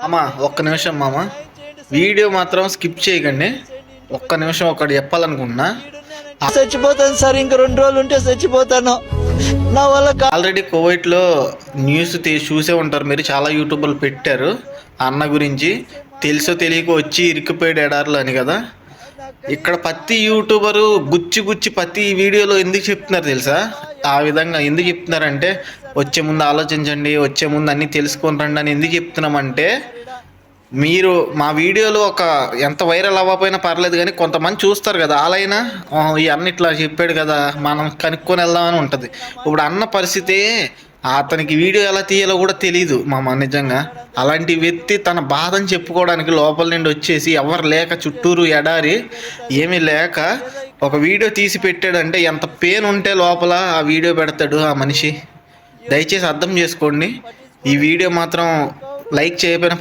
మామ ఒక్క నిమిషం మామ, వీడియో మాత్రం స్కిప్ చేయకండి. ఒక్క నిమిషం ఒకటి చెప్పాలనుకుంటున్నా. చచ్చిపోతాను సార్, ఇంక 2 రోజులు ఉంటే చచ్చిపోతాను. నా వల్ల ఆల్రెడీ కువైట్లో న్యూస్ చూసే ఉంటారు మీరు, చాలా యూట్యూబర్లు పెట్టారు అన్న గురించి. తెలుసో తెలియకో వచ్చి ఇరికిపోయాడు ఎడార్లు అని కదా. ఇక్కడ ప్రతి యూట్యూబరు గుచ్చి ప్రతి వీడియోలో ఎందుకు చెప్తున్నారు తెలుసా? ఆ విధంగా ఎందుకు చెప్తున్నారంటే, వచ్చే ముందు ఆలోచించండి, వచ్చే ముందు అన్నీ తెలుసుకొని రండి అని ఎందుకు చెప్తున్నామంటే, మీరు మా వీడియోలో ఒక ఎంత వైరల్ అవ్వకపోయినా పర్లేదు కానీ కొంతమంది చూస్తారు కదా, అలాయినా ఈ అన్న ఇట్లా చెప్పాడు కదా, మనం కనుక్కొని వెళ్దామని ఉంటుంది. ఇప్పుడు అన్న పరిస్థితి, అతనికి వీడియో ఎలా తీయాలో కూడా తెలియదు మామ. నిజంగా అలాంటి వ్యక్తి తన బాధని చెప్పుకోవడానికి లోపల నుండి వచ్చేసి, ఎవరు లేక చుట్టూరు ఎడారి ఏమీ లేక ఒక వీడియో తీసి పెట్టాడంటే ఎంత పెయిన్ ఉంటే లోపల ఆ వీడియో పెడతాడు ఆ మనిషి. దయచేసి అర్థం చేసుకోండి. ఈ వీడియో మాత్రం లైక్ చేయకపోయినా